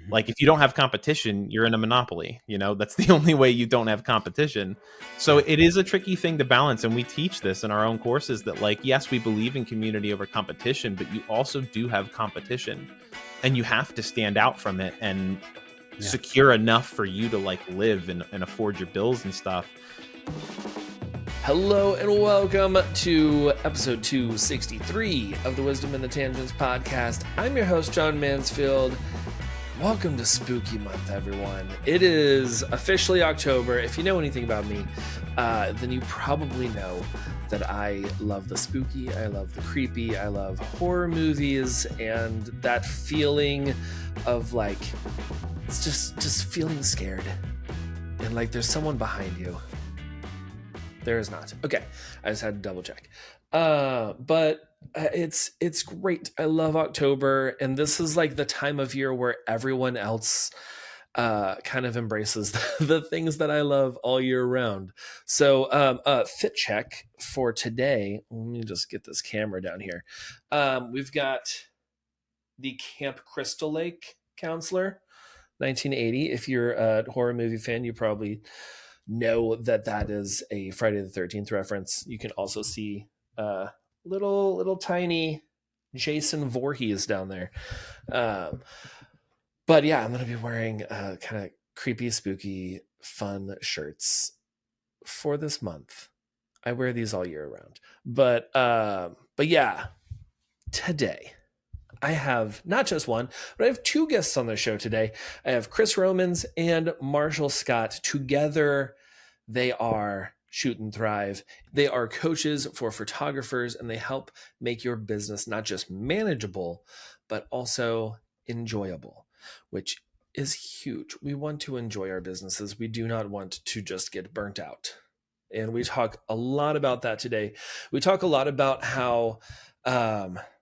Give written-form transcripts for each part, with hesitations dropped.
Like if you don't have competition, you're in a monopoly. That's the only way you don't have competition. So it is a tricky thing to balance. And we teach this in our own courses that, like, yes, we believe in community over competition, but you also do have competition and you have to stand out from it and secure enough for you to like live and afford your bills and stuff. Hello and welcome to episode 263 of the Wisdom and the Tangents podcast. I'm your host, John Mansfield. Welcome to Spooky Month, everyone. It is officially October. If you know anything about me, then you probably know that I love the spooky, I love the creepy, I love horror movies, and that feeling of like, it's just feeling scared and like there's someone behind you. There is not. Okay, I just had to double check. But it's great. I love October, and this is like the time of year where everyone else kind of embraces the things that I love all year round. So fit check for today. Let me just get this camera down here. We've got the Camp Crystal Lake Counselor, 1980. If you're a horror movie fan, you probably know that is a Friday the 13th reference. You can also see little tiny Jason Voorhees down there. But yeah, I'm going to be wearing kind of creepy, spooky, fun shirts for this month. I wear these all year round. But yeah, today I have not just one, but I have two guests on the show today. I have Chris Romans and Marshall Scott. Together, they are Shoot and Thrive. They are coaches for photographers, and they help make your business not just manageable, but also enjoyable, which is huge. We want to enjoy our businesses. We do not want to just get burnt out. And we talk a lot about that today. We talk a lot about how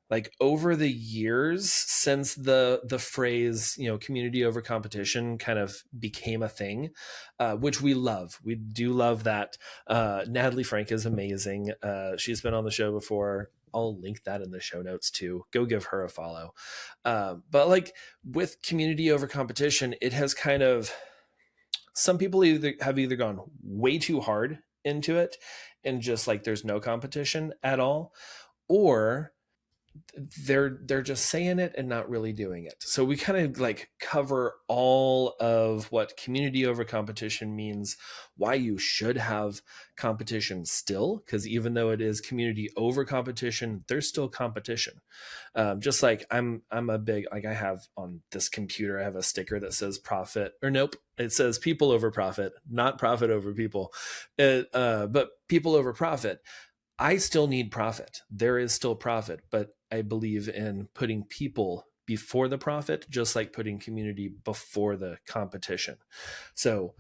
like over the years since the phrase, community over competition kind of became a thing, which we love. We do love that. Natalie Frank is amazing. She's been on the show before. I'll link that in the show notes too. Go give her a follow. But like with community over competition, it has kind of, some people have either gone way too hard into it and just like there's no competition at all, or they're just saying it and not really doing it. So we kind of like cover all of what community over competition means, why you should have competition still, because even though it is community over competition, there's still competition. Just like I'm a big, like I have on this computer, I have a sticker that says profit, or nope, it says people over profit, not profit over people, but people over profit. I still need profit. There is still profit, but I believe in putting people before the profit, just like putting community before the competition. So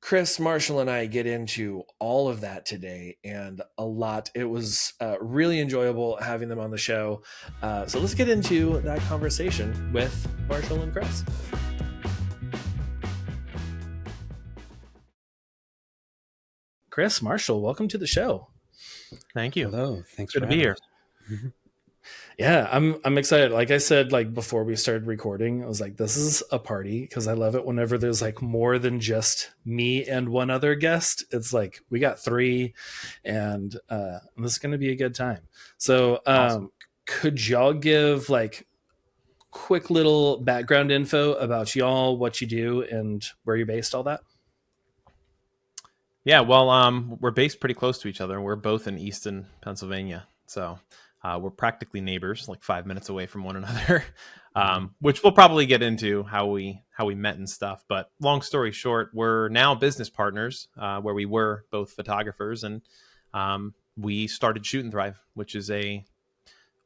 Chris, Marshall, and I get into all of that today and a lot. It was really enjoyable having them on the show. So let's get into that conversation with Marshall and Chris. Chris, Marshall, welcome to the show. Thank you. Hello. Thanks for being here. Yeah, I'm excited. Like I said, like before we started recording, I was like, this is a party, because I love it whenever there's like more than just me and one other guest. It's like we got three, and this is going to be a good time. So awesome. Could y'all give like quick little background info about y'all, what you do, and where you're based, all that? Yeah, well, we're based pretty close to each other. We're both in Easton, Pennsylvania. So we're practically neighbors, like 5 minutes away from one another, which we'll probably get into how we met and stuff. But long story short, we're now business partners, where we were both photographers, and we started Shoot and Thrive, which is the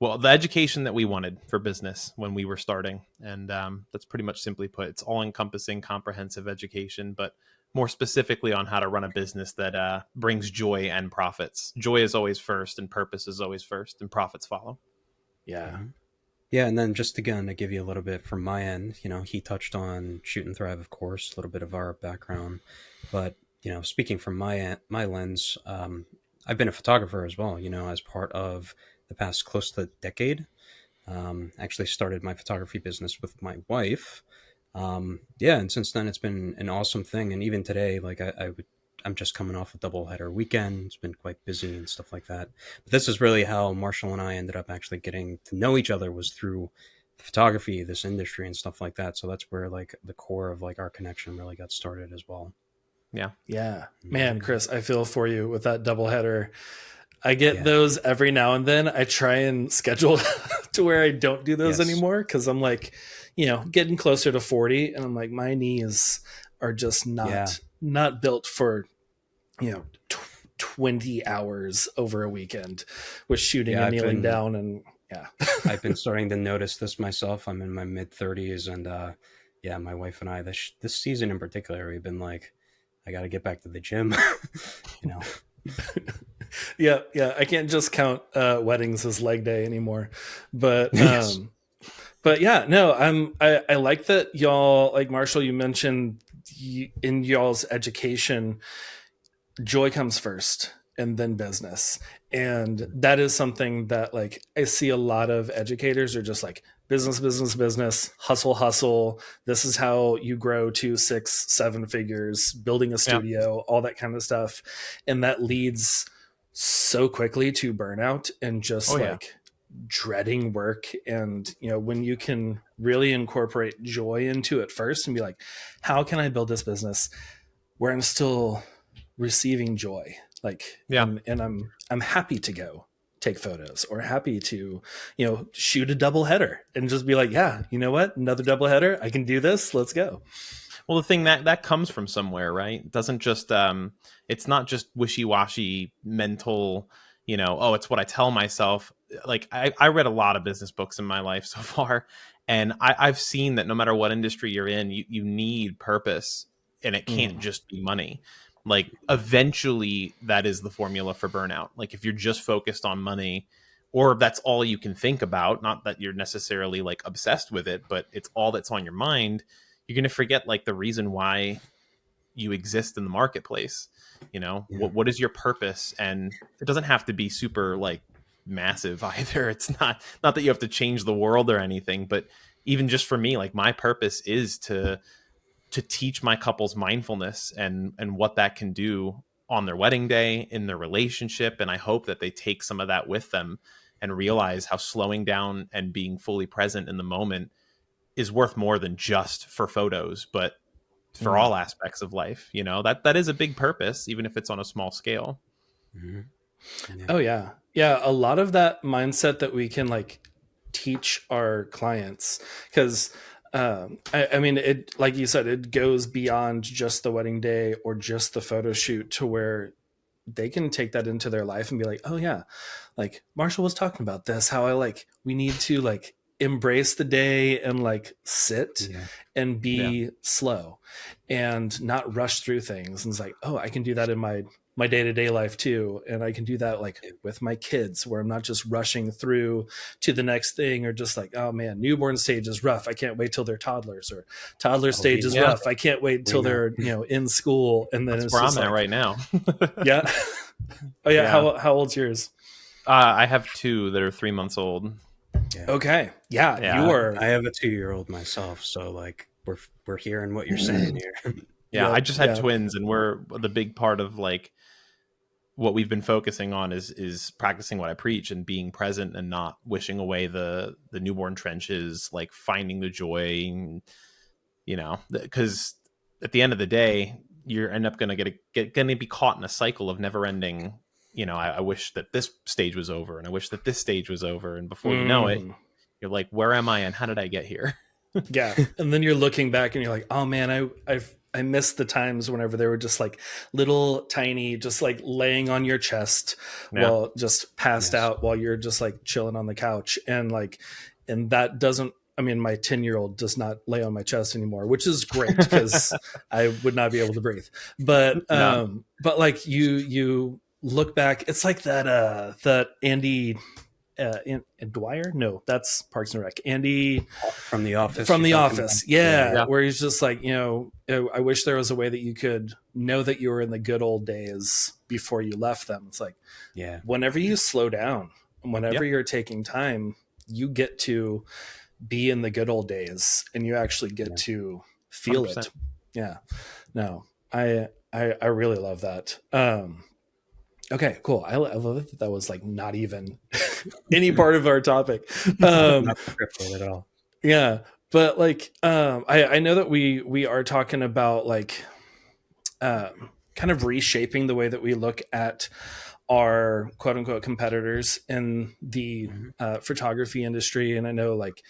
education that we wanted for business when we were starting. And that's pretty much simply put, it's all encompassing, comprehensive education, but more specifically on how to run a business that brings joy and profits. Joy is always first, and purpose is always first, and profits follow. Yeah. Yeah, and then just again to give you a little bit from my end, he touched on Shoot and Thrive, of course, a little bit of our background. But, speaking from my lens, I've been a photographer as well, as part of the past close to a decade. Actually started my photography business with my wife. Yeah, and since then it's been an awesome thing. And even today, like I'm just coming off a doubleheader weekend. It's been quite busy and stuff like that. But this is really how Marshall and I ended up actually getting to know each other, was through photography, this industry and stuff like that. So that's where like the core of like our connection really got started as well. Yeah. Yeah, man, Chris, I feel for you with that doubleheader. I get Yeah. those every now and then. I try and schedule to where I don't do those Yes. anymore, because I'm like, getting closer to 40, and I'm like, my knees are just not built for, 20 hours over a weekend with shooting Yeah, and kneeling down, and yeah. I've been starting to notice this myself. I'm in my mid 30s, and yeah, my wife and I this season in particular, we've been like, I got to get back to the gym. you know. Yeah, I can't just count weddings as leg day anymore, but Yes. but yeah, no, I like that y'all, like Marshall, you mentioned in y'all's education, joy comes first and then business. And that is something that, like, I see a lot of educators are just like, business, business, business, hustle, hustle. This is how you grow to 6-7 figures, building a studio, all that kind of stuff. And that leads so quickly to burnout and just dreading work. And when you can really incorporate joy into it first and be like, how can I build this business where I'm still receiving joy, like, and I'm happy to go take photos, or happy to shoot a double header and just be like, yeah, you know what, another double header, I can do this, let's go. Well, the thing that comes from somewhere, right? It doesn't just it's not just wishy-washy mental, oh, it's what I tell myself. Like I read a lot of business books in my life so far, and I've seen that no matter what industry you're in, you need purpose, and it can't just be money. Like eventually that is the formula for burnout. Like if you're just focused on money, or that's all you can think about, not that you're necessarily like obsessed with it, but it's all that's on your mind, you're going to forget like the reason why you exist in the marketplace. What is your purpose? And it doesn't have to be super like massive either. It's not that you have to change the world or anything, but even just for me, like my purpose is to teach my couples mindfulness and what that can do on their wedding day, in their relationship. And I hope that they take some of that with them and realize how slowing down and being fully present in the moment is worth more than just for photos, but for all aspects of life. That is a big purpose, even if it's on a small scale. Yeah. Oh yeah, a lot of that mindset that we can like teach our clients, because I mean, it, like you said, it goes beyond just the wedding day or just the photo shoot, to where they can take that into their life and be like, oh yeah, like Marshall was talking about this, how we need to like embrace the day and like sit and be slow and not rush through things. And it's like, oh, I can do that in my day-to-day life too. And I can do that like with my kids, where I'm not just rushing through to the next thing, or just like, oh man, newborn stage is rough, I can't wait till they're toddlers, or toddler stage is rough, I can't wait till they're in school. And then that's where I'm at right now. Yeah. Oh yeah. How old's yours? I have 2 that are 3 months old. Okay. Yeah. I have a 2-year-old myself, so like we're hearing what you're saying here. I just had twins, and we're the big part of like what we've been focusing on is practicing what I preach and being present and not wishing away the newborn trenches, like finding the joy, because at the end of the day, you're end up going to be caught in a cycle of never ending. I wish that this stage was over, and I wish that this stage was over. And before you know it, you're like, where am I? And how did I get here? Yeah. And then you're looking back and you're like, oh man, I miss the times whenever they were just like little tiny, just like laying on your chest while just passed out while you're just like chilling on the couch. And that doesn't, I mean, my 10-year-old does not lay on my chest anymore, which is great because I would not be able to breathe. But, but like you look back, it's like that Andy, Dwyer? No, that's Parks and Rec. Andy from The Office. From The Office, yeah, where he's just like, I wish there was a way that you could know that you were in the good old days before you left them. It's like, whenever you slow down, whenever you're taking time, you get to be in the good old days and you actually get to feel 100%. it. Yeah. No, I really love that. Okay, cool. I love it that was like not even any part of our topic. Not scripted at all. Yeah, but like I know that we are talking about like kind of reshaping the way that we look at our quote unquote competitors in the photography industry. And I know like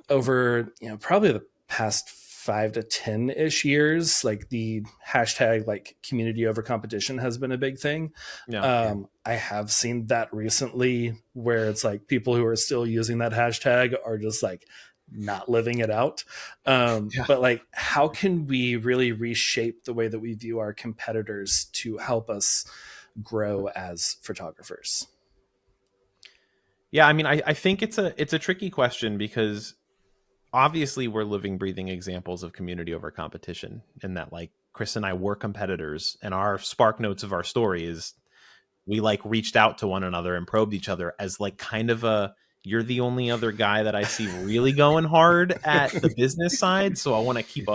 over, probably the past 5 to 10-ish years, like the hashtag like community over competition has been a big thing. Yeah. I have seen that recently where it's like people who are still using that hashtag are just like not living it out. But like, how can we really reshape the way that we view our competitors to help us grow as photographers? Yeah, I mean, I think it's a tricky question because obviously we're living, breathing examples of community over competition, in that like Chris and I were competitors, and our spark notes of our story is we like reached out to one another and probed each other as like kind of a, you're the only other guy that I see really going hard at the business side, so I want to keep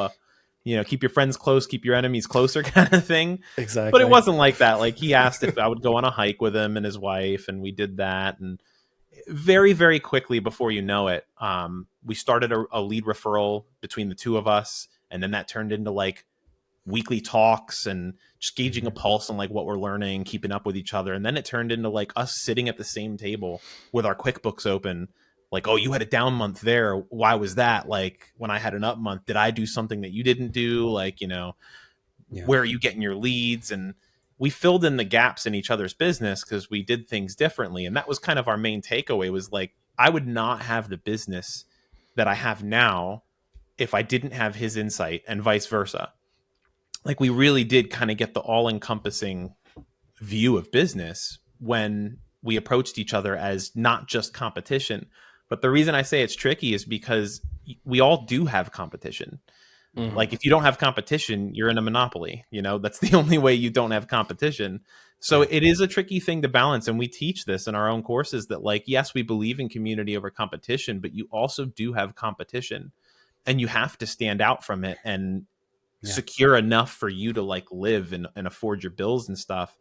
keep your friends close, keep your enemies closer kind of thing. Exactly. But it wasn't like that. Like he asked if I would go on a hike with him and his wife, and we did that. And very, very quickly, before you know it, we started a lead referral between the two of us, and then that turned into like weekly talks and just gauging a pulse on like what we're learning, keeping up with each other. And then it turned into like us sitting at the same table with our QuickBooks open, like, oh, you had a down month there, why was that? Like, when I had an up month, did I do something that you didn't do? Like, where are you getting your leads? And we filled in the gaps in each other's business because we did things differently. And that was kind of our main takeaway, was like, I would not have the business that I have now if I didn't have his insight, and vice versa. Like, we really did kind of get the all-encompassing view of business when we approached each other as not just competition. But the reason I say it's tricky is because we all do have competition. Mm-hmm. Like, if you don't have competition, you're in a monopoly. That's the only way you don't have competition. So it is a tricky thing to balance. And we teach this in our own courses, that like, yes, we believe in community over competition, but you also do have competition, and you have to stand out from it and secure enough for you to like live and afford your bills and stuff.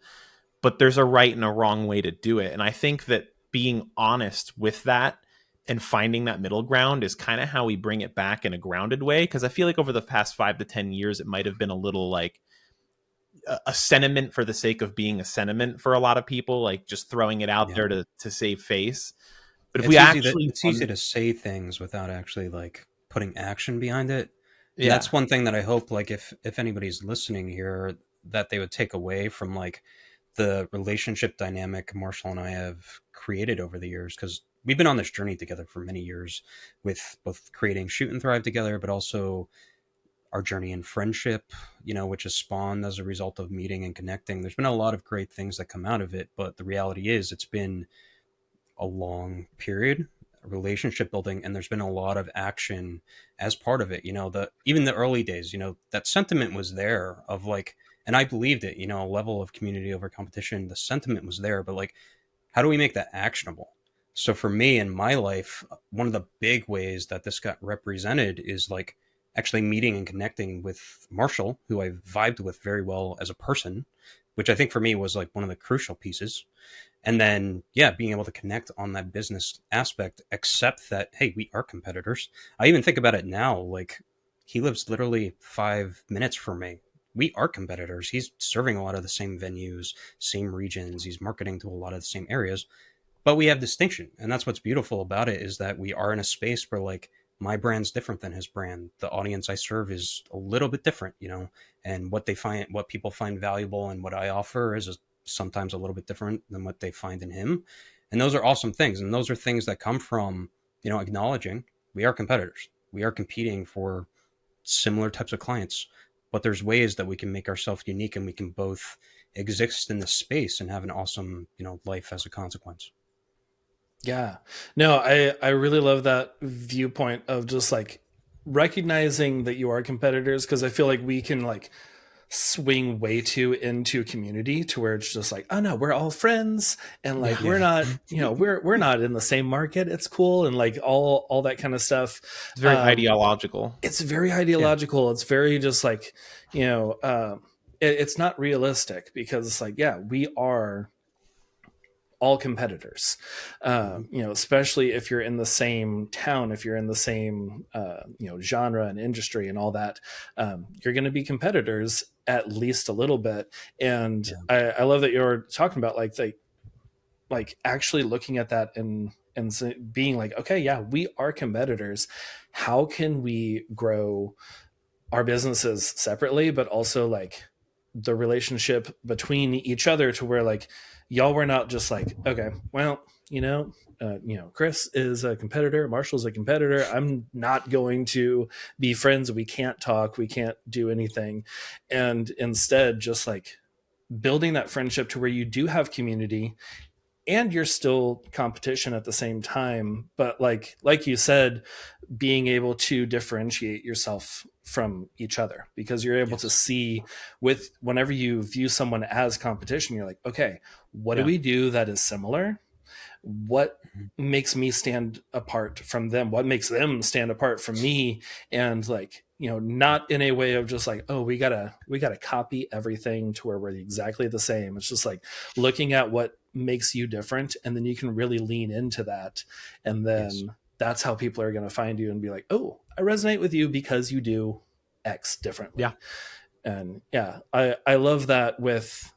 But there's a right and a wrong way to do it. And I think that being honest with that and finding that middle ground is kind of how we bring it back in a grounded way. Because I feel like over the past 5 to 10 years, it might have been a little like a sentiment for the sake of being a sentiment for a lot of people, like just throwing it out there to save face. But if it's easy to say things without actually like putting action behind it. Yeah. That's one thing that I hope, like, if anybody's listening here, that they would take away from like the relationship dynamic Marshall and I have created over the years, because we've been on this journey together for many years, with both creating Shoot and Thrive together, but also our journey in friendship, which has spawned as a result of meeting and connecting. There's been a lot of great things that come out of it, but the reality is it's been a long period, relationship building, and there's been a lot of action as part of it. Even the early days, that sentiment was there of like, and I believed it, a level of community over competition. The sentiment was there, but like, how do we make that actionable? So for me in my life, one of the big ways that this got represented is like actually meeting and connecting with Marshall, who I vibed with very well as a person, which I think for me was like one of the crucial pieces. And then, being able to connect on that business aspect, accept that, hey, we are competitors. I even think about it now, like he lives literally 5 minutes from me. We are competitors. He's serving a lot of the same venues, same regions. He's marketing to a lot of the same areas, but we have distinction. And that's what's beautiful about it, is that we are in a space where like my brand's different than his brand. The audience I serve is a little bit different, and what people find valuable and what I offer is sometimes a little bit different than what they find in him. And those are awesome things. And those are things that come from, acknowledging we are competitors. We are competing for similar types of clients, but there's ways that we can make ourselves unique, and we can both exist in the space and have an awesome, life as a consequence. Yeah, no, I really love that viewpoint of just like recognizing that you are competitors, because I feel like we can like swing way too into community to where it's just like, oh no, we're all friends, and like Yeah. we're not, we're not in the same market, it's cool, and like all that kind of stuff. It's very ideological. It's very ideological. It's very just like, it's not realistic, because it's like, yeah, we are all competitors, especially if you're in the same town, if you're in the same genre and industry and all that, you're going to be competitors at least a little bit. And I love that you're talking about like actually looking at that and being like, okay, yeah, we are competitors. How can we grow our businesses separately, but also like the relationship between each other, to where like y'all were not just like, okay, well, Chris is a competitor, Marshall's a competitor, I'm not going to be friends, we can't talk, we can't do anything. And instead just like building that friendship to where you do have community and you're still competition at the same time, but like you said, being able to differentiate yourself from each other, because you're able to see with whenever you view someone as competition, you're like, okay, what do we do that is similar? What makes me stand apart from them? What makes them stand apart from me? And like, not in a way of just like, oh, we gotta copy everything to where we're exactly the same. It's just like looking at what makes you different, and then you can really lean into that, and then that's how people are going to find you and be like, oh, I resonate with you because you do X differently. Yeah. And yeah, I love that with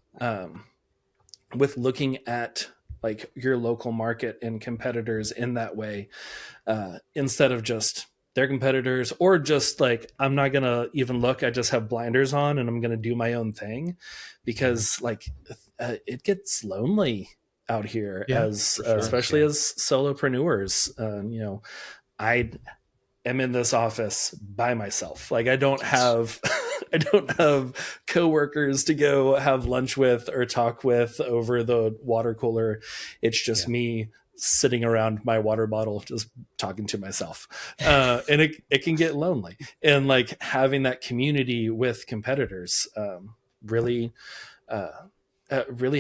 looking at like your local market and competitors in that way, instead of just their competitors, or just like, I'm not going to even look, I just have blinders on and I'm going to do my own thing, because like it gets lonely out here, as sure. especially as solopreneurs. I am in this office by myself. Like I don't have I don't have coworkers to go have lunch with or talk with over the water cooler. It's just me sitting around my water bottle just talking to myself, and it can get lonely. And like having that community with competitors really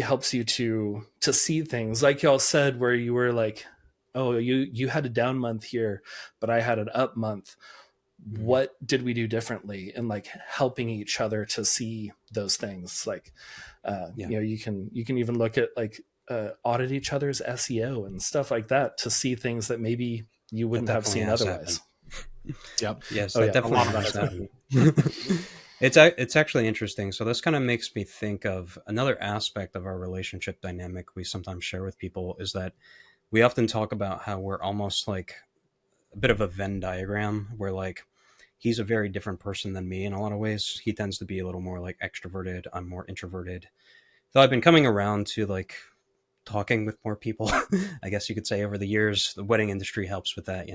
helps you to see things, like y'all said, where you were like, oh, you had a down month here, but I had an up month. What did we do differently? And like helping each other to see those things. Like, you can even look at like audit each other's SEO and stuff like that to see things that maybe you wouldn't have seen otherwise. Yep. Yes, that definitely has happened. It's actually interesting. So this kind of makes me think of another aspect of our relationship dynamic we sometimes share with people, is that we often talk about how we're almost like a bit of a Venn diagram, where like he's a very different person than me in a lot of ways. He tends to be a little more like extroverted. I'm more introverted. So I've been coming around to like talking with more people, I guess you could say, over the years. The wedding industry helps with that,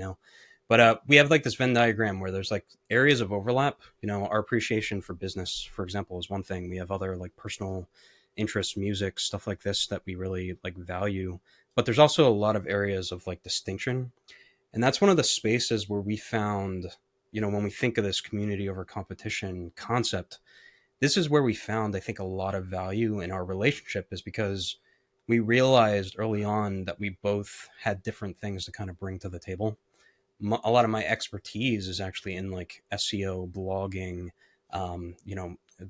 But we have like this Venn diagram where there's like areas of overlap. Our appreciation for business, for example, is one thing. We have other like personal interests, music, stuff like this that we really like value. But there's also a lot of areas of like distinction. And that's one of the spaces where we found, when we think of this community over competition concept, this is where we found, I think, a lot of value in our relationship, is because we realized early on that we both had different things to kind of bring to the table. A lot of my expertise is actually in like SEO, blogging,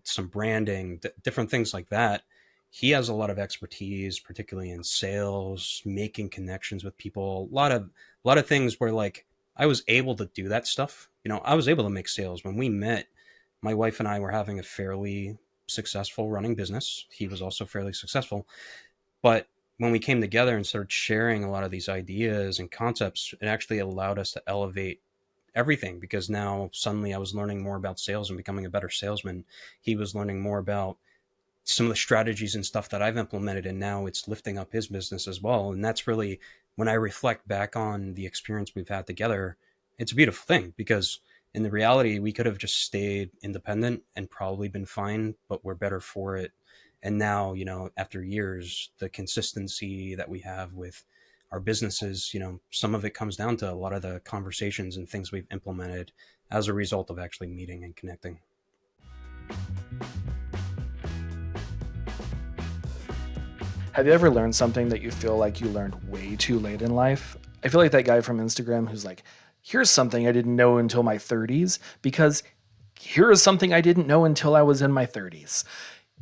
some branding, different things like that. He has a lot of expertise, particularly in sales, making connections with people, a lot of things where like I was able to do that stuff. I was able to make sales. When we met, my wife and I were having a fairly successful running business. He was also fairly successful. But when we came together and started sharing a lot of these ideas and concepts, it actually allowed us to elevate everything, because now suddenly I was learning more about sales and becoming a better salesman. He was learning more about some of the strategies and stuff that I've implemented, and now it's lifting up his business as well. And that's really, when I reflect back on the experience we've had together, it's a beautiful thing, because in the reality, we could have just stayed independent and probably been fine, but we're better for it. And now, after years, the consistency that we have with our businesses, some of it comes down to a lot of the conversations and things we've implemented as a result of actually meeting and connecting. Have you ever learned something that you feel like you learned way too late in life? I feel like that guy from Instagram who's like, here's something I didn't know until my 30s, because here is something I didn't know until I was in my 30s.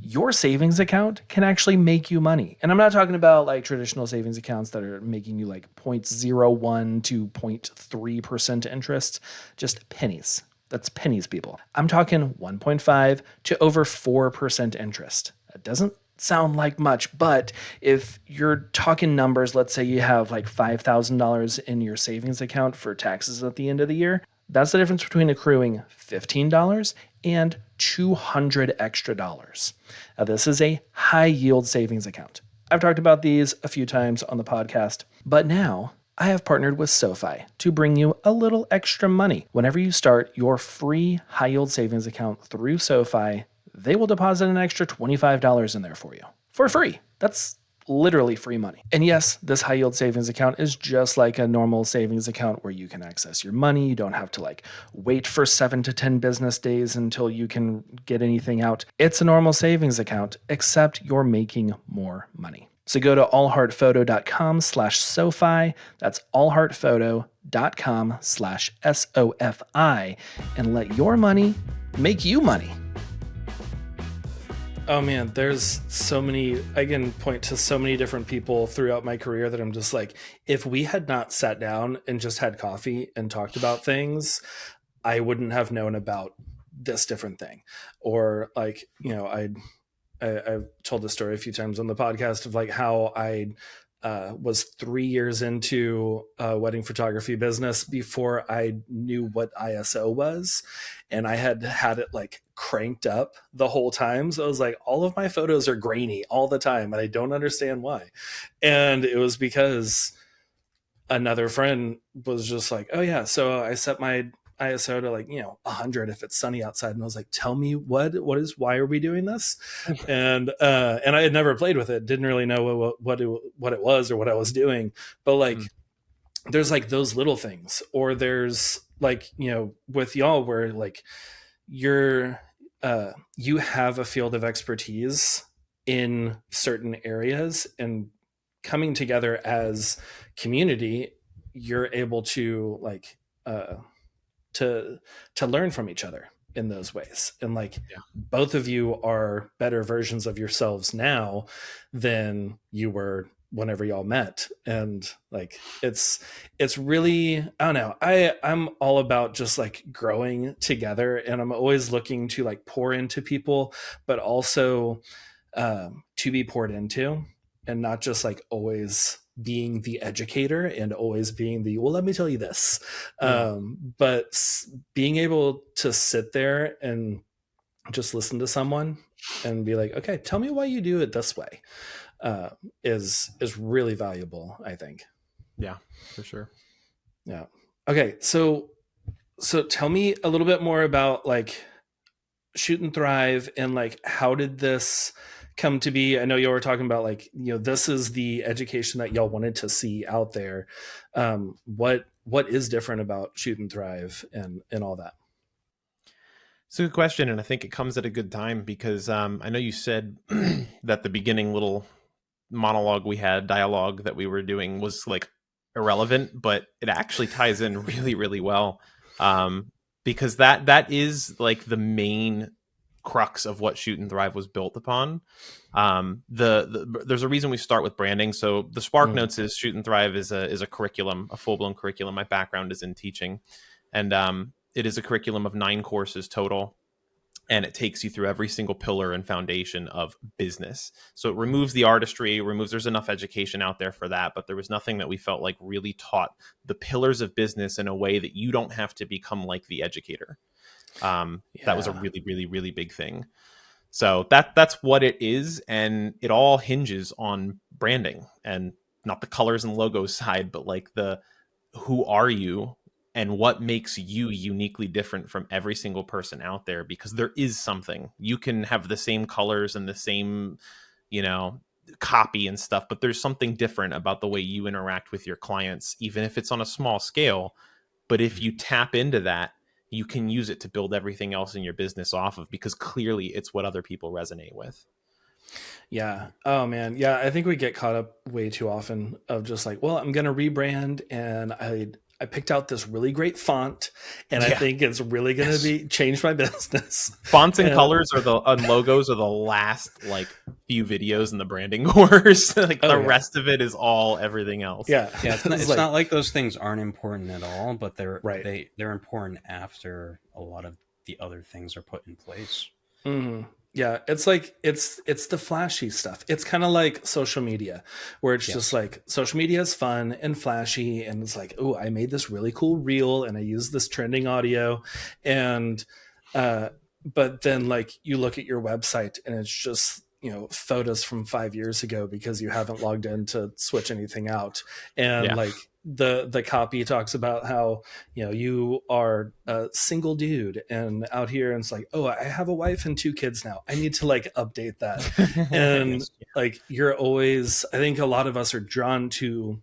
Your savings account can actually make you money. And I'm not talking about like traditional savings accounts that are making you like 0.01 to 0.3% interest, just pennies. That's pennies, people. I'm talking 1.5 to over 4% interest. That doesn't sound like much, but if you're talking numbers, let's say you have like $5,000 in your savings account for taxes at the end of the year, that's the difference between accruing $15 and $200 extra dollars. Now, this is a high yield savings account. I've talked about these a few times on the podcast, but now I have partnered with SoFi to bring you a little extra money. Whenever you start your free high yield savings account through SoFi, they will deposit an extra $25 in there for you for free. That's literally free money. And yes, this high yield savings account is just like a normal savings account where you can access your money. You don't have to like wait for 7 to 10 business days until you can get anything out. It's a normal savings account, except you're making more money. So go to allheartphoto.com/SoFi. That's allheartphoto.com/SOFI and let your money make you money. Oh man, there's so many, I can point to so many different people throughout my career that I'm just like, if we had not sat down and just had coffee and talked about things, I wouldn't have known about this different thing. Or like, you know, I've told this story a few times on the podcast of like how I was 3 years into a wedding photography business before I knew what ISO was. And I had it like cranked up the whole time. So I was like, all of my photos are grainy all the time. And I don't understand why. And it was because another friend was just like, oh yeah, so I set my ISO to like, 100 if it's sunny outside. And I was like, tell me why are we doing this? And I had never played with it. Didn't really know what it was or what I was doing. But like, there's like those little things, or there's like, with y'all where like you have a field of expertise in certain areas, and coming together as community, you're able to like, to learn from each other in those ways. And like, both of you are better versions of yourselves now than you were whenever y'all met. And like, it's really, I don't know. I'm all about just like growing together, and I'm always looking to like pour into people, but also to be poured into, and not just like always being the educator and always being the, well, let me tell you this. But being able to sit there and just listen to someone and be like, okay, tell me why you do it this way, is really valuable, I think. Yeah, for sure. Yeah. Okay. So tell me a little bit more about like Shoot and Thrive, and like, how did this come to be? I know y'all were talking about like, this is the education that y'all wanted to see out there. What is different about Shoot and Thrive and all that? It's a good question, and I think it comes at a good time because I know you said that the beginning little monologue we had, dialogue that we were doing, was like irrelevant, but it actually ties in really, really well, because that is like the main crux of what Shoot and Thrive was built upon. There's a reason we start with branding. So the Spark Notes is Shoot and Thrive is a curriculum, a full-blown curriculum. My background is in teaching, and it is a curriculum of 9 courses total, and it takes you through every single pillar and foundation of business. So it removes the artistry, there's enough education out there for that, but there was nothing that we felt like really taught the pillars of business in a way that you don't have to become like the educator. That was a really, really, really big thing. So that's what it is. And it all hinges on branding, and not the colors and logos side, but like who are you and what makes you uniquely different from every single person out there? Because there is something. You can have the same colors and the same, copy and stuff, but there's something different about the way you interact with your clients, even if it's on a small scale. But if you tap into that, you can use it to build everything else in your business off of, because clearly it's what other people resonate with. Yeah. Oh man. Yeah. I think we get caught up way too often of just like, well, I'm going to rebrand, and I picked out this really great font, and I Yeah. think it's really going to Yes. be change my business. Fonts and And colors are the and logos are the last like few videos in the branding course. Like oh the yeah. rest of it is all everything else. Yeah. Yeah, it's not, It's it's like, not like those things aren't important at all, but right. they're important after a lot of the other things are put in place. Mhm. Yeah, it's like it's the flashy stuff. It's kind of like social media, where it's just Yes. like social media is fun and flashy, and it's like, oh, I made this really cool reel, and I use this trending audio, and uh, but then like you look at your website, and it's just photos from 5 years ago because you haven't logged in to switch anything out, and Yeah. like the copy talks about how you are a single dude and out here, and it's like, oh, I have a wife and 2 kids now, I need to like update that. And Yes. like you're always, I think a lot of us are drawn to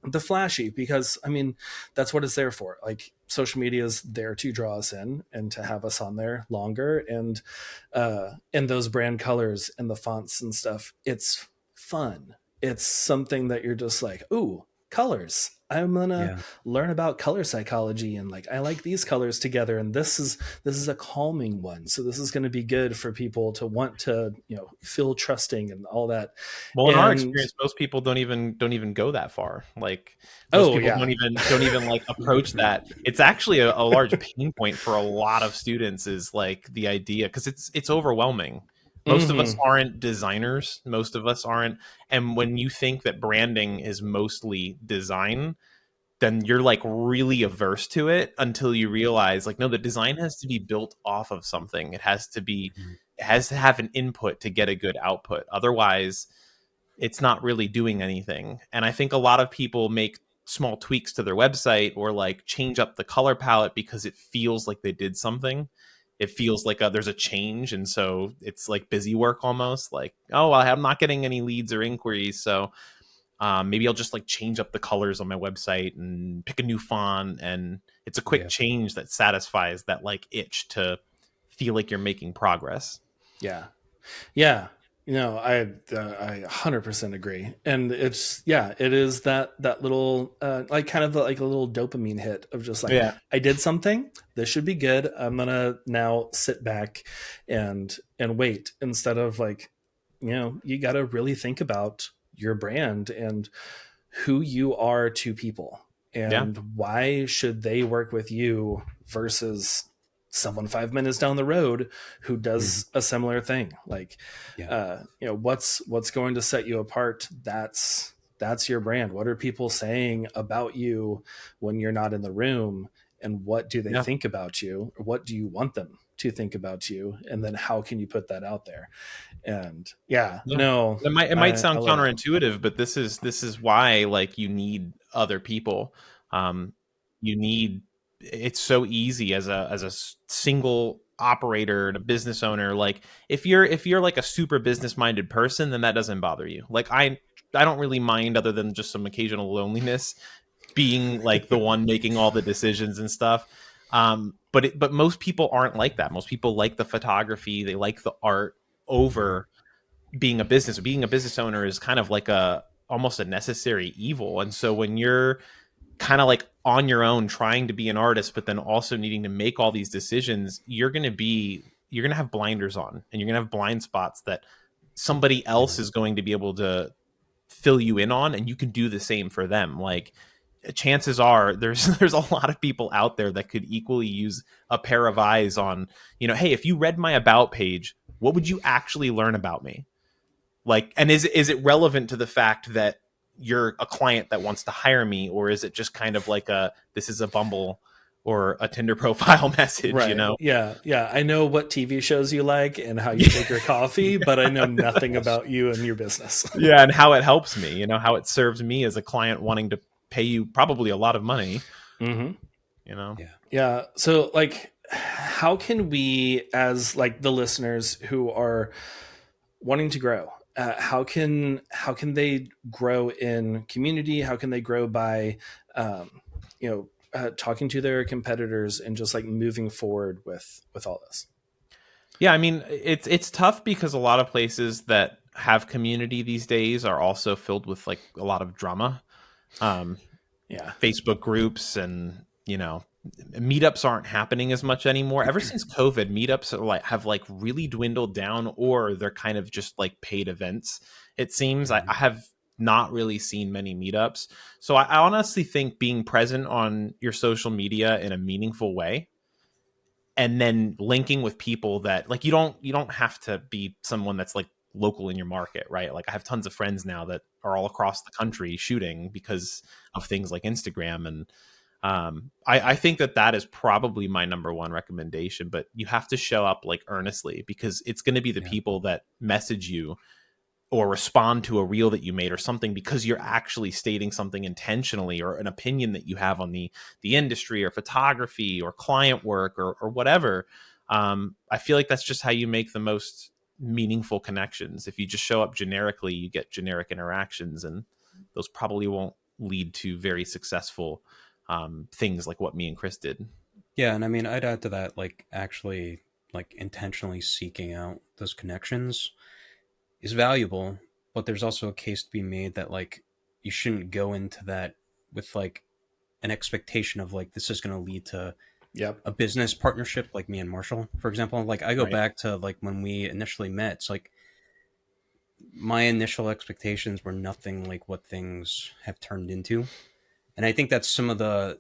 the flashy because I mean that's what it's there for. Like social media is there to draw us in and to have us on there longer, and those brand colors and the fonts and stuff, it's fun. It's something that you're just like, ooh, colors, I'm gonna Yeah. learn about color psychology, and like I like these colors together, and this is a calming one, so this is going to be good for people to want to feel trusting and all that. Well, in our And experience, most people don't even go that far. Like most oh people yeah. don't even like approach that. It's actually a large pain point for a lot of students is like the idea because it's overwhelming. Most of us Hmm. aren't designers. Most of us aren't. And when you think that branding is mostly design, then you're like really averse to it until you realize like no, the design has to be built off of something. Mhm. It has to have an input to get a good output. Otherwise, it's not really doing anything. And I think a lot of people make small tweaks to their website or like change up the color palette because it feels like they did something. It feels like there's a change. And so it's like busy work almost like, oh, well, I'm not getting any leads or inquiries. So maybe I'll just like change up the colors on my website and pick a new font. And it's a quick Yeah. change that satisfies that like itch to feel like you're making progress. Yeah. Yeah. I 100% agree. And it's, yeah, it is that little like kind of like a little dopamine hit of just like, Yeah. I did something, this should be good, I'm gonna now sit back and wait, instead of like, you got to really think about your brand and who you are to people, Yeah. and why should they work with you versus someone 5 minutes down the road who Mhm. does a similar thing. Like Yeah. what's going to set you apart? That's your brand. What are people saying about you when you're not in the room, and what do they Yeah. think about you, or what do you want them to think about you, and then how can you put that out there? And yeah, Yeah. no, It might I sound love it. counterintuitive, but this is why like you need other people. Um, you need it's so easy as a single operator and a business owner. Like if you're like a super business minded person, then that doesn't bother you. Like I don't really mind other than just some occasional loneliness being like the one making all the decisions and stuff. But most people aren't like that. Most people like the photography, they like the art Mhm. over being a business owner is kind of like a almost a necessary evil. And so when you're kind of like on your own trying to be an artist but then also needing to make all these decisions, you're going to have blinders on, and you're going to have blind spots that somebody else Mhm. is going to be able to fill you in on, and you can do the same for them. Like chances are there's there's a lot of people out there that could equally use a pair of eyes on, hey, if you read my about page, what would you actually learn about me? Like, and is it relevant to the fact that you're a client that wants to hire me, or is it just kind of like this is a Bumble or a Tinder profile message, Right. Yeah. Yeah. I know what TV shows you like and how you take your coffee, but I know nothing Yes. about you and your business. Yeah, and how it helps me, how it serves me as a client wanting to pay you probably a lot of money, Hmm. you know. Yeah. Yeah. So, like, how can we, as like the listeners who are wanting to grow, how can they grow in community? How can they grow by, talking to their competitors and just like moving forward with all this? Yeah, I mean, it's tough because a lot of places that have community these days are also filled with like a lot of drama. Yeah. Facebook groups and, you know, meetups aren't happening as much anymore. Ever since COVID, meetups are have like really dwindled down, or they're kind of just like paid events. It seems I have not really seen many meetups. So I honestly think being present on your social media in a meaningful way, and then linking with people that like you don't have to be someone that's like local in your market, right? Like I have tons of friends now that are all across the country shooting because of things like Instagram. And I think that is probably my number one recommendation. But you have to show up like earnestly, because it's going to be the people that message you or respond to a reel that you made or something because you're actually stating something intentionally, or an opinion that you have on the industry or photography or client work or whatever. I feel like that's just how you make the most meaningful connections. If you just show up generically, you get generic interactions, and those probably won't lead to very successful things like what me and Chris did. Yeah, and I mean, I'd add to that, like actually, like intentionally seeking out those connections is valuable, but there's also a case to be made that like you shouldn't go into that with like an expectation of like this is going to lead to a business partnership, like me and Marshall, for example. Like I go back to like when we initially met. It's like my initial expectations were nothing like what things have turned into, and I think that's some of the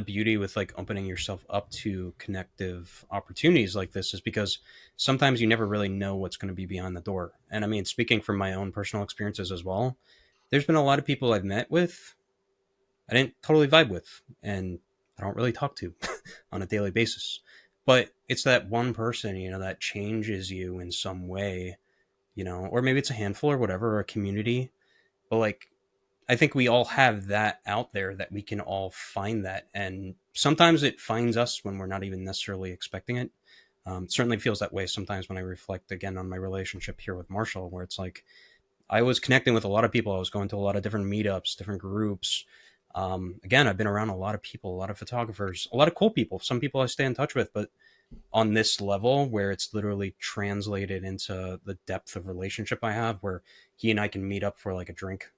beauty with like opening yourself up to connective opportunities like this, is because sometimes you never really know what's going to be behind the door. And I mean, speaking from my own personal experiences as well, there's been a lot of people I've met with I didn't totally vibe with, and I don't really talk to on a daily basis. But it's that one person, you know, that changes you in some way, you know, or maybe it's a handful or whatever, or a community. But like, I think we all have that out there, that we can all find that. And sometimes it finds us when we're not even necessarily expecting it. It certainly feels that way sometimes when I reflect again on my relationship here with Marshall, where it's like I was connecting with a lot of people. I was going to a lot of different meetups, different groups. Again, I've been around a lot of people, a lot of photographers, a lot of cool people. Some people I stay in touch with, but on this level where it's literally translated into the depth of relationship I have, where he and I can meet up for like a drink,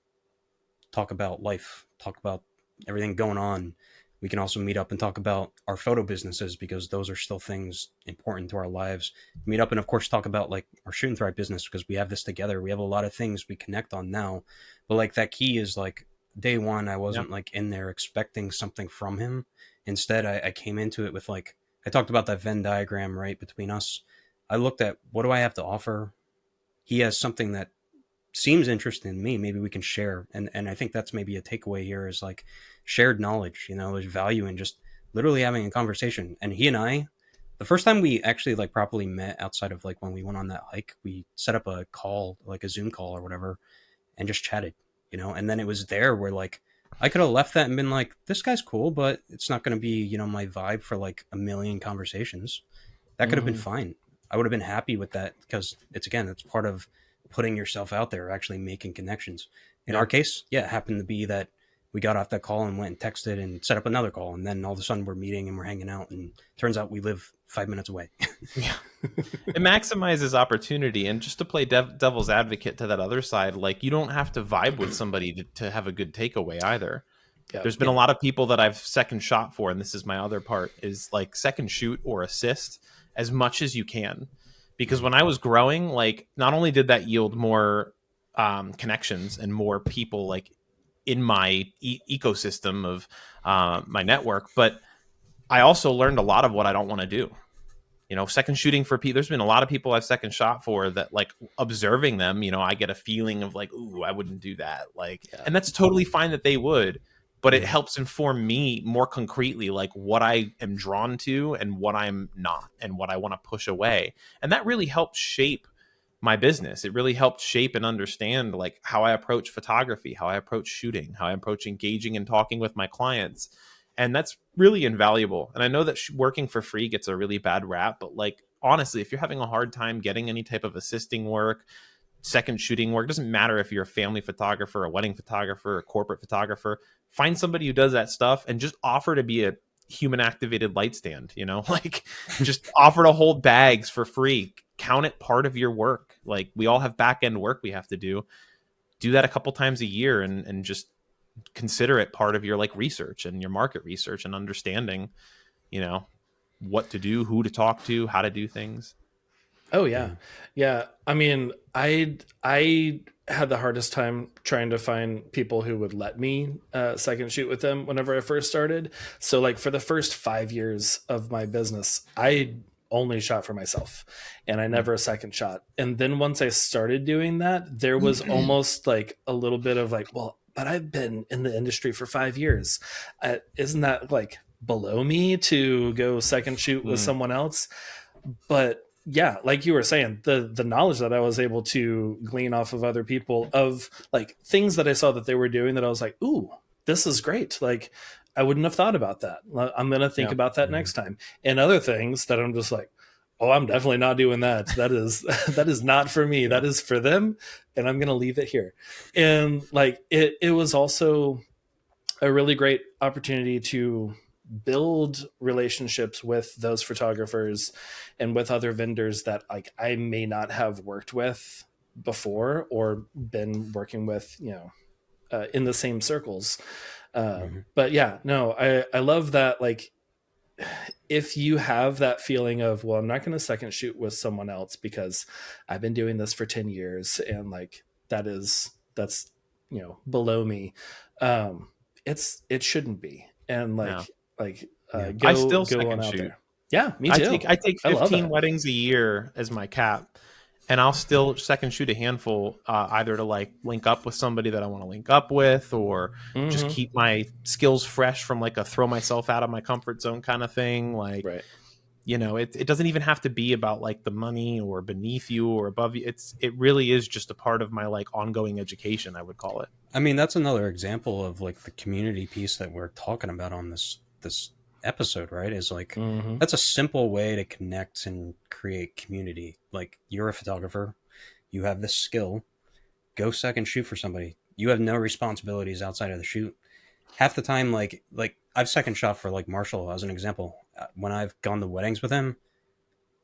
talk about life, talk about everything going on. We can also meet up and talk about our photo businesses, because those are still things important to our lives. Meet up and of course talk about like our Shoot and Thrive business, because we have this together. We have a lot of things we connect on now. But like that key is like day one, I wasn't like in there expecting something from him. Instead, I came into it with like, I talked about that Venn diagram right between us. I looked at, what do I have to offer? He has something that seems interesting to me. Maybe we can share. And I think that's maybe a takeaway here, is like shared knowledge. You know, there's value in just literally having a conversation. And he and I, the first time we actually like properly met outside of like when we went on that hike, we set up a call, like a Zoom call or whatever, and just chatted, you know. And then it was there where like I could have left that and been like, this guy's cool, but it's not going to be, you know, my vibe for like a million conversations. That could have been fine. I would have been happy with that, because it's part of putting yourself out there, actually making connections. In our case, it happened to be that we got off that call and went and texted and set up another call, and then all of a sudden we're meeting and we're hanging out, and turns out we live 5 minutes away. Yeah, it maximizes opportunity. And just to play devil's advocate to that other side, like you don't have to vibe with somebody to have a good takeaway either. There's been a lot of people that I've second shot for, and this is my other part, is like second shoot or assist as much as you can. Because when I was growing, like not only did that yield more connections and more people like in my ecosystem of my network, but I also learned a lot of what I don't want to do. You know, second shooting for people, there's been a lot of people I've second shot for that, like observing them, you know, I get a feeling of like, ooh, I wouldn't do that. Like, and that's totally fine that they would, but it helps inform me more concretely, like what I am drawn to and what I'm not, and what I want to push away. And that really helps shape my business. It really helped shape and understand like how I approach photography, how I approach shooting, how I approach engaging and talking with my clients. And that's really invaluable. And I know that working for free gets a really bad rap, but like, honestly, if you're having a hard time getting any type of assisting work, second shooting work, it doesn't matter if you're a family photographer, a wedding photographer, a corporate photographer, find somebody who does that stuff and just offer to be a human activated light stand, you know, like just offer to hold bags for free, count it part of your work. Like, we all have back end work we have to do. Do that a couple times a year, and just consider it part of your like research and your market research and understanding, you know, what to do, who to talk to, how to do things. Oh yeah. Yeah. I mean, I had the hardest time trying to find people who would let me second shoot with them whenever I first started. So like for the first 5 years of my business, I only shot for myself and I never second shot. And then once I started doing that, there was almost like a little bit of like, well, but I've been in the industry for 5 years. Isn't that like below me to go second shoot with someone else? But yeah, like you were saying, the knowledge that I was able to glean off of other people, of like things that I saw that they were doing, that I was like, ooh, this is great. Like I wouldn't have thought about that. I'm going to think about that next time. And other things that I'm just like, oh, I'm definitely not doing that. That is that is not for me. That is for them, and I'm going to leave it here. And like it was also a really great opportunity to build relationships with those photographers and with other vendors that like I may not have worked with before or been working with, in the same circles. But yeah, no, I love that. Like, if you have that feeling of, well, I'm not going to second shoot with someone else because I've been doing this for 10 years and like that's below me. It shouldn't be. And go, I still go on second out shoot. there. Yeah, me too. I take 15 weddings a year as my cap, and I'll still second shoot a handful, either to like link up with somebody that I want to link up with, or just keep my skills fresh from like a throw myself out of my comfort zone kind of thing. Like, right. It doesn't even have to be about like the money or beneath you or above you. It really is just a part of my like ongoing education, I would call it. I mean, that's another example of like the community piece that we're talking about on this episode, right? Is like, that's a simple way to connect and create community. Like, you're a photographer, you have this skill, go second shoot for somebody. You have no responsibilities outside of the shoot. Half the time, like I've second shot for like Marshall as an example. When I've gone to weddings with him,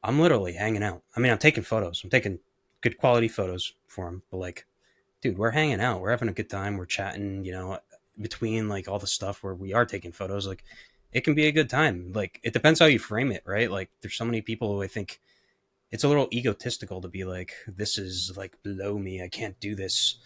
I'm literally hanging out. I mean, I'm taking photos. I'm taking good quality photos for him. But like, dude, we're hanging out. We're having a good time. We're chatting, between like all the stuff where we are taking photos. Like, it can be a good time. Like, it depends how you frame it, right? Like, there's so many people who I think it's a little egotistical to be like, this is like below me. I can't do this.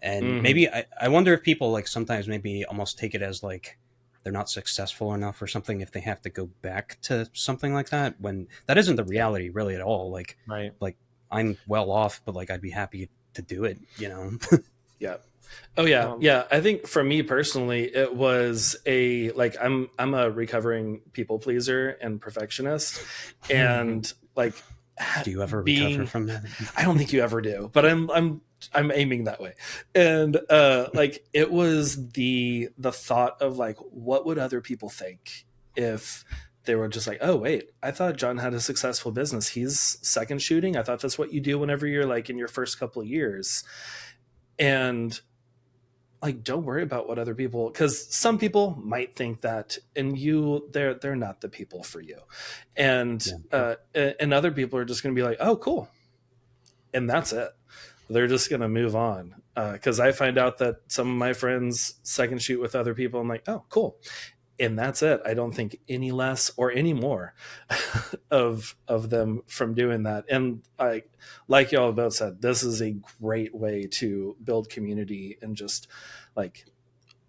And maybe I wonder if people like sometimes maybe almost take it as like they're not successful enough or something if they have to go back to something like that, when that isn't the reality really at all. Like, right. Like, I'm well off, but like I'd be happy to do it, Yeah. Oh yeah. Yeah. I think for me personally, it was I'm a recovering people pleaser and perfectionist. And like, do you ever recover from that? I don't think you ever do, but I'm aiming that way. And like, it was the thought of like, what would other people think if they were just like, oh wait, I thought John had a successful business. He's second shooting. I thought that's what you do whenever you're like in your first couple of years. And like, don't worry about what other people, because some people might think that, and they're not the people for you. And and other people are just going to be like, oh cool, and that's it. They're just going to move on. Because I find out that some of my friends second shoot with other people. I'm like, oh cool, and that's it. I don't think any less or any more of them from doing that. And like y'all both said, this is a great way to build community and just like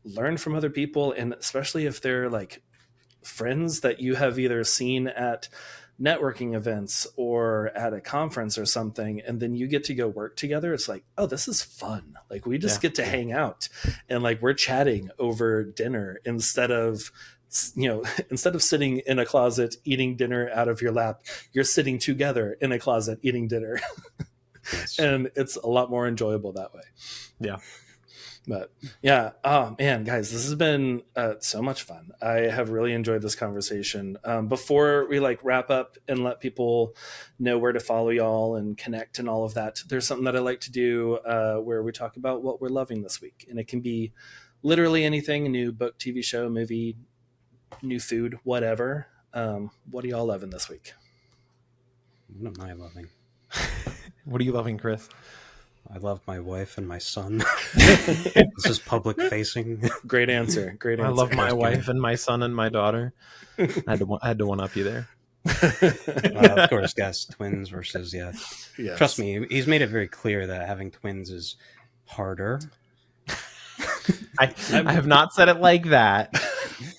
learn from other people. And especially if they're like friends that you have either seen at networking events or at a conference or something, and then you get to go work together. It's like, oh, this is fun. Like, we just get to hang out and like we're chatting over dinner instead of sitting in a closet eating dinner out of your lap. You're sitting together in a closet eating dinner. And it's a lot more enjoyable that way. Yeah. But yeah, oh man, guys, this has been so much fun. I have really enjoyed this conversation. Before we like wrap up and let people know where to follow y'all and connect and all of that, there's something that I like to do where we talk about what we're loving this week. And it can be literally anything: a new book, TV show, movie, new food, whatever. What are y'all loving this week? What am I loving? What are you loving, Chris? I love my wife and my son. This is public facing. Great answer. Great I answer. love my wife and my son and my daughter. I had to one up you there. Of course, yes, twins versus Yes. Trust me, he's made it very clear that having twins is harder. I have not said it like that.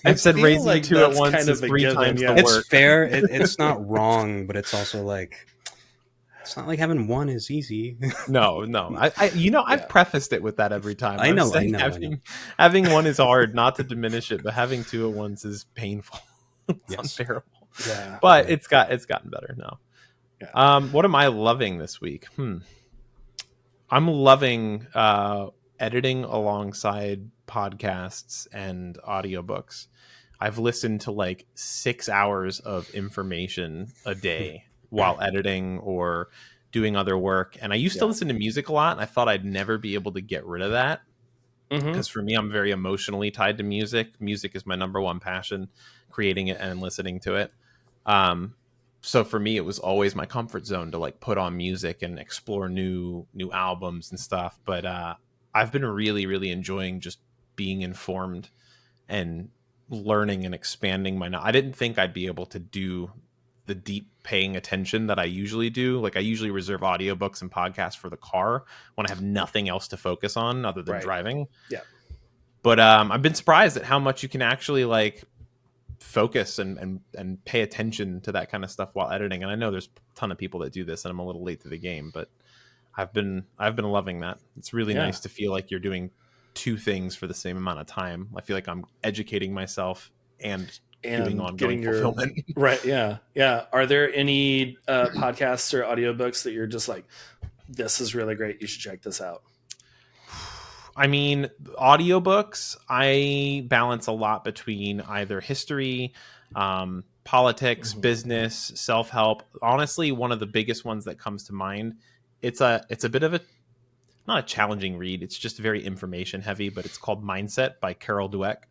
I've said feel raising like two that's at once kind is of a 3 given, times yeah. the It's work. fair. It's not wrong, but it's also like it's not like having one is easy. No. I've Yeah. prefaced it with that every time. I know, I'm saying I know. having one is hard, not to diminish it, but having 2 at once is painful. It's Yes. unbearable. Yeah. But it's gotten better now. Yeah. What am I loving this week? I'm loving editing alongside podcasts and audiobooks. I've listened to like 6 hours of information a day while editing or doing other work. And I used to listen to music a lot, and I thought I'd never be able to get rid of that. Because for me, I'm very emotionally tied to music. Music is my number one passion, creating it and listening to it. So for me, it was always my comfort zone to like put on music and explore new albums and stuff. But I've been really, really enjoying just being informed and learning and expanding my knowledge. I didn't think I'd be able to do the deep paying attention that I usually do. Like I usually reserve audiobooks and podcasts for the car when I have nothing else to focus on other than driving. Yeah. But I've been surprised at how much you can actually like focus and pay attention to that kind of stuff while editing. And I know there's a ton of people that do this, and I'm a little late to the game, but I've been loving that. It's really nice to feel like you're doing 2 things for the same amount of time. I feel like I'm educating myself and doing ongoing fulfillment. Right. Yeah. Yeah. Are there any podcasts or audiobooks that you're just like, this is really great, you should check this out? I mean, audiobooks, I balance a lot between either history, politics, business, self-help. Honestly, one of the biggest ones that comes to mind, it's a bit of a, not a challenging read. It's just very information heavy, but it's called Mindset by Carol Dweck.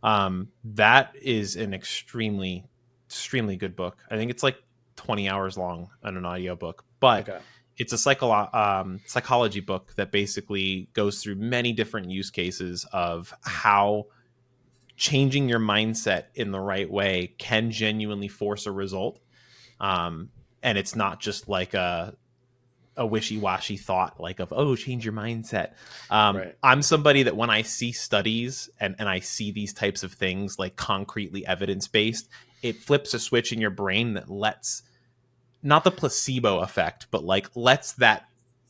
That is an extremely, extremely good book. I think it's like 20 hours long on an audiobook, but it's a psychology book that basically goes through many different use cases of how changing your mindset in the right way can genuinely force a result. And it's not just like a wishy-washy thought like of, oh, change your mindset. I'm somebody that when I see studies and I see these types of things like concretely evidence-based, it flips a switch in your brain that lets, not the placebo effect, but like lets that,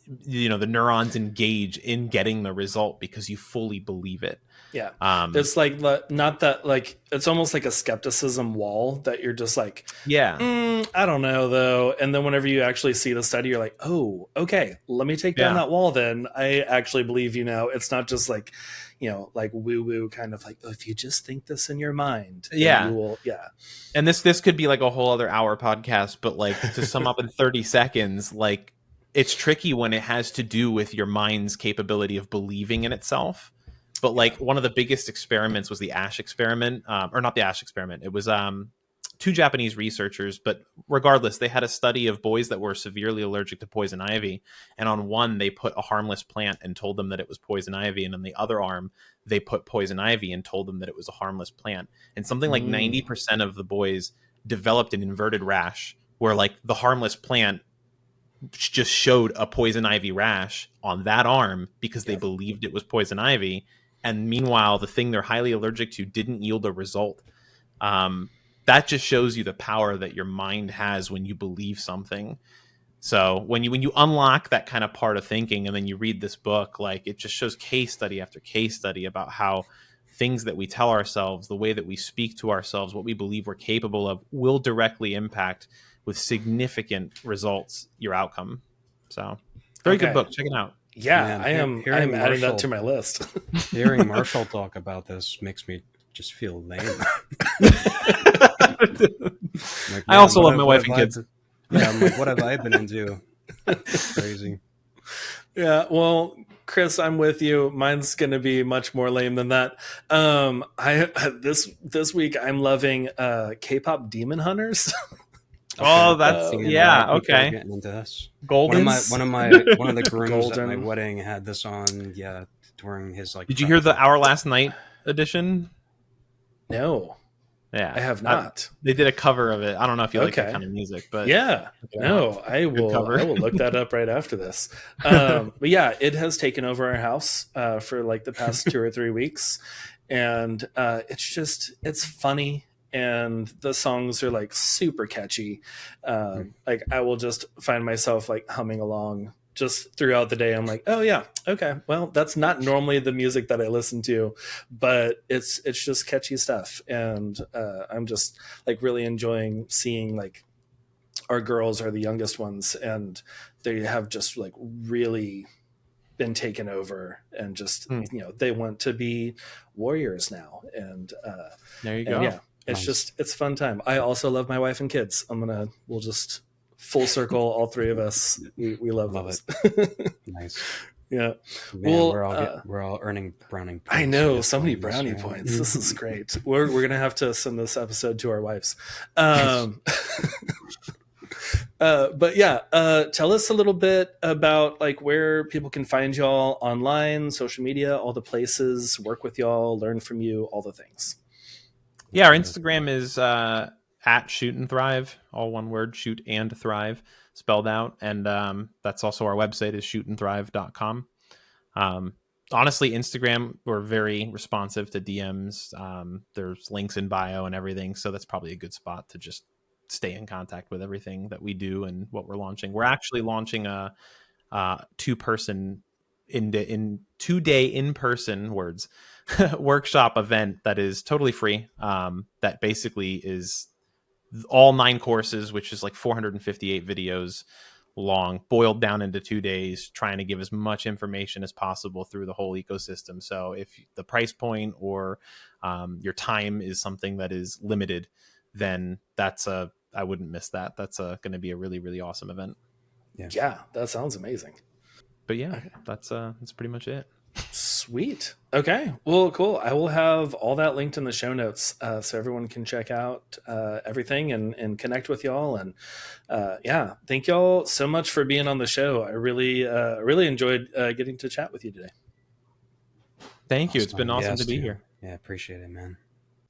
the neurons engage in getting the result because you fully believe it. Yeah. It's like, not that, like, it's almost like a skepticism wall that you're just like, I don't know though. And then whenever you actually see the study, you're like, oh, okay, let me take down that wall. Then I actually believe, it's not just like, like woo woo kind of like, oh, if you just think this in your mind, you will. Yeah. And this could be like a whole other hour podcast, but like to sum up in 30 seconds, like it's tricky when it has to do with your mind's capability of believing in itself. But like one of the biggest experiments was the Asch experiment, or not the Asch experiment. It was 2 Japanese researchers, but regardless, they had a study of boys that were severely allergic to poison ivy. And on one, they put a harmless plant and told them that it was poison ivy. And on the other arm, they put poison ivy and told them that it was a harmless plant. And something like 90% of the boys developed an inverted rash where like the harmless plant just showed a poison ivy rash on that arm because they believed it was poison ivy. And meanwhile, the thing they're highly allergic to didn't yield a result. That just shows you the power that your mind has when you believe something. So when you unlock that kind of part of thinking, and then you read this book, like it just shows case study after case study about how things that we tell ourselves, the way that we speak to ourselves, what we believe we're capable of, will directly impact with significant results your outcome. So very good book. Check it out. Yeah, man, I am adding that to my list. Hearing Marshall talk about this makes me just feel lame. Like, I also love my wife and kids. I'm like, what have I been into? Crazy. Yeah, well, Chris, I'm with you. Mine's going to be much more lame than that. This week I'm loving K-pop Demon Hunters. Oh, that's Seeing yeah. people Okay. getting into this. Golden. One of the grooms at my Golden. wedding had this on. Yeah, during his like. Did you prep hear the for- Our Last Night edition? No, Yeah, I have not. They did a cover of it. I don't know if you like that Okay. kind of music, but Yeah, it no, I will. cover. I will look that up right after this. But yeah, it has taken over our house for like the past 2 or 3 weeks, and it's funny, and the songs are like super catchy. Like I will just find myself like humming along just throughout the day. I'm like, oh yeah, okay, well that's not normally the music that I listen to, but it's just catchy stuff, and I'm just like really enjoying seeing like our girls are the youngest ones, and they have just like really been taken over, and just they want to be warriors now, and there you and go. yeah, it's fun time. I also love my wife and kids. We'll just full circle, all three of us. We love those. Nice. Yeah. Man, Well, we're all earning brownie points. I know at so many this brownie point. points. This is great. We're gonna have to send this episode to our wives. But yeah, tell us a little bit about like where people can find y'all online, social media, all the places, work with y'all, learn from you, all the things. Yeah, our Instagram is at Shoot and Thrive, all one word, shoot and thrive, spelled out. And that's also our website is shootandthrive.com. Honestly, Instagram, we're very responsive to DMs. There's links in bio and everything. So that's probably a good spot to just stay in contact with everything that we do and what we're launching. We're actually launching a 2-person in 2-day in-person workshop event that is totally free. That basically is all 9 courses, which is like 458 videos long, boiled down into 2 days, trying to give as much information as possible through the whole ecosystem. So if the price point or your time is something that is limited, then I wouldn't miss that. That's going to be a really, really awesome event. Yeah, that sounds amazing. But yeah, that's pretty much it. Sweet. Okay. Well, cool. I will have all that linked in the show notes, so everyone can check out everything and connect with y'all. And yeah, thank y'all so much for being on the show. I really enjoyed getting to chat with you today. Thank you. It's been awesome to be here. Yeah, appreciate it, man.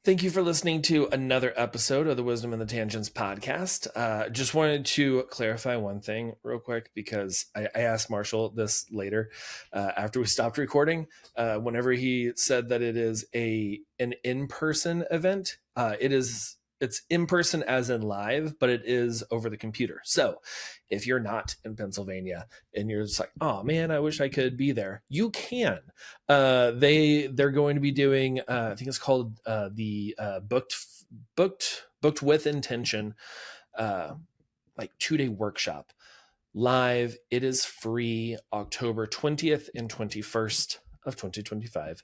Thank you for listening to another episode of the Wisdom and the Tangents podcast. Just wanted to clarify one thing real quick, because I asked Marshall this later after we stopped recording. Whenever he said that it is an in-person event, it's in-person as in live, but it is over the computer. So if you're not in Pennsylvania and you're just like, oh man, I wish I could be there, you can. They're going to be doing, I think it's called the booked with intention, like 2-day workshop live. It is free October 20th and 21st of 2025.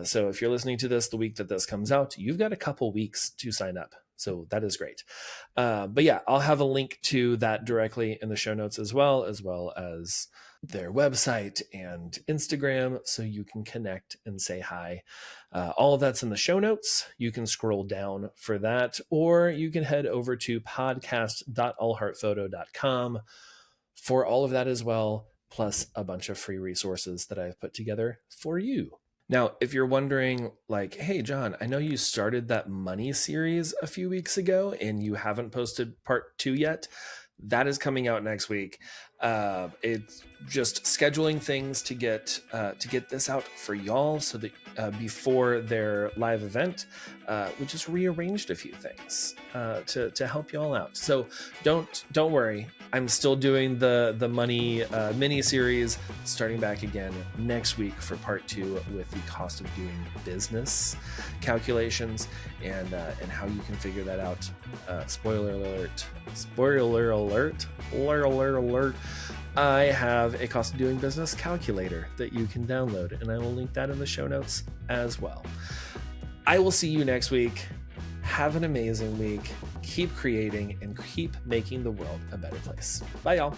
So if you're listening to this the week that this comes out, you've got a couple weeks to sign up. So that is great. But yeah, I'll have a link to that directly in the show notes as well as their website and Instagram, so you can connect and say hi. All of that's in the show notes. You can scroll down for that, or you can head over to podcast.allheartphoto.com for all of that as well, plus a bunch of free resources that I've put together for you. Now, if you're wondering, like, hey, John, I know you started that money series a few weeks ago and you haven't posted part 2 yet. That is coming out next week. It's just scheduling things to get this out for y'all, so that before their live event, we just rearranged a few things to help y'all out. So don't worry. I'm still doing the money mini series, starting back again next week for part 2 with the cost of doing business calculations and how you can figure that out. Spoiler alert. I have a cost of doing business calculator that you can download, and I will link that in the show notes as well. I will see you next week. Have an amazing week. Keep creating and keep making the world a better place. Bye, y'all.